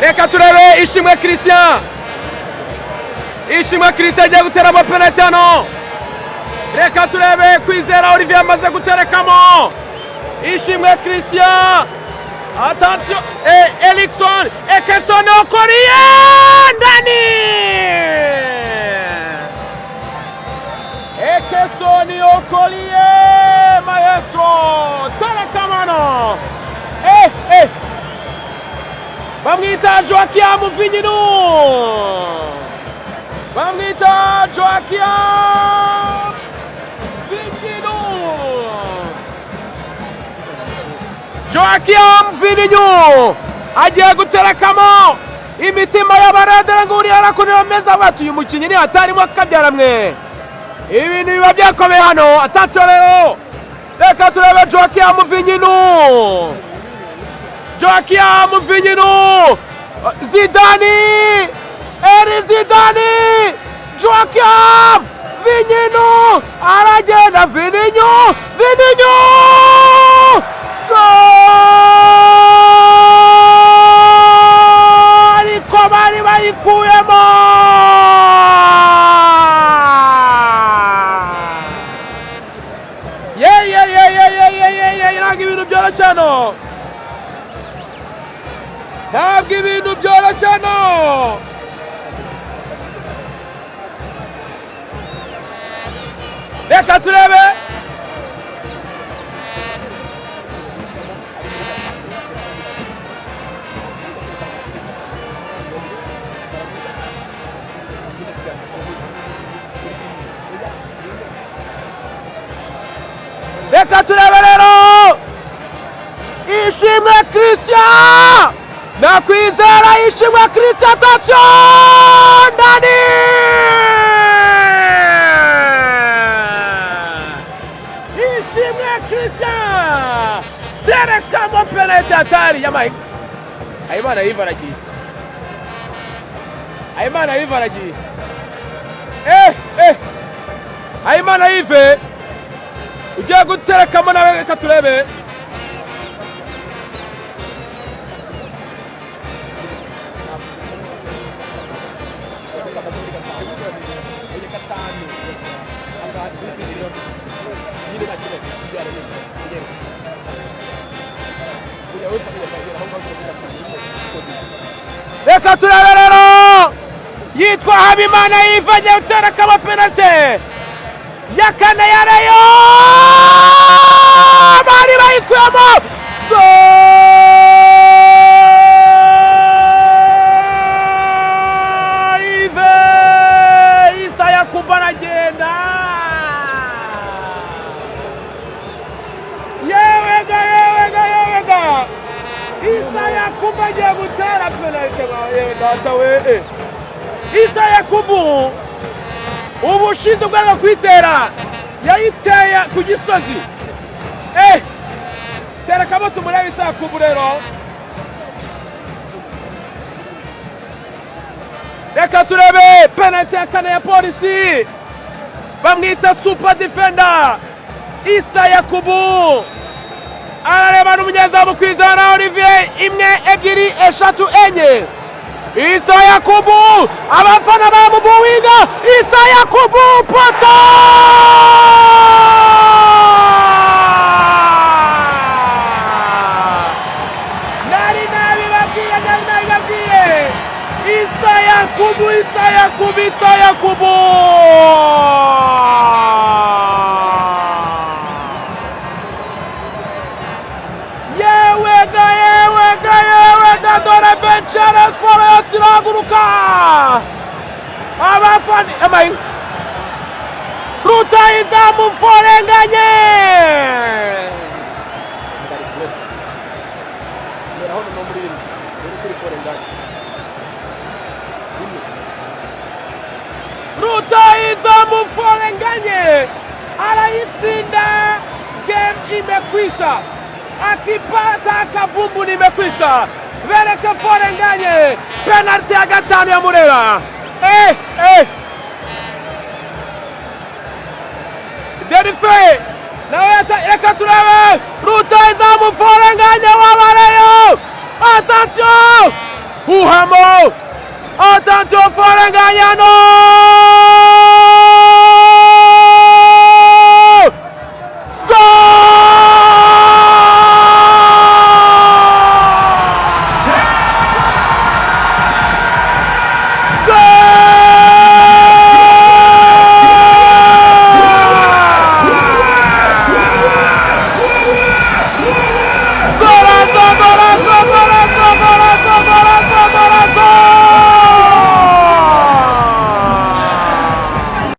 Reka turebe Ishimwe Christian. Ishimwe Christian agiye guteramo penalty hano. Reka turebe Kwizera Olivier amaze guterekamo. Ishimwe Christian. Attention, Erikson, Ekeson Okoliye ndani. Ekeson Okoliye maestro telekamano. Bamwita Joachim Vignino. Bamwita Joachim Vignino. Joachim Vignino agiye guterekamo imitima y'abaradera nguri arakunira meza batu uyu mukinyi ni hatarimo akabyaramwe. Ibintu biba byakomeye hano. Attention rero. Reka turebe Joachim Vignino. Joachim Vignino. Zidane. Zidane. Joachim Vignino. Aragenda Vignino. Vignino. Gol! Komari bayikuyemo. Ntabwo ibintu byoroshye hano. Ntabwo ibintu byoroshye hano. Reka turebe. Reka turebe rero. Ishimwe Christian. Na Kwizera Ishimwe Christian attention ndani. Ishimwe Christian. Terekamo penalty hatari ya Mike. Ayimana yivaragiye. Habimana Yves ugiye guterekamo nawe, reka turebe. Reka turebe rero, yitwa Habimana Yves agiye guterekamo penalty ya kane ya Rayon, bari bayikuyemo. Yves Issa Yakubu aragenda, yewega Issa Yakubu agiye gutera penalty. Data we, Issa Yakubu ubushinzwe bwo kwitera yayiteye ku gisozi. Terekamo tumurebe Issa Yakubu rero. Reka turebe penalty ya kane ya Polisi, bamwita super defender Issa Yakubu. Arareba n'umunyezamu kwizana Olivier, imwe ebyiri eshatu enye. Issa Yakubu abafana bamubuwinga. Issa Yakubu poto, nari babwiye. Issa Yakubu yewega dore benchara Sport yasiraguruka. Abafana Rutahizamu forenganye. Rutahizamu forenganye arayitsinda, game imekwisha. Akipata kabumbu nimekwisha. Bereke forenganye penalty ya gatanu ya Murera. Derife nawe reka turebe Rutahizamu forenganye wabareyo. Attention Huhamo, attention forenganye no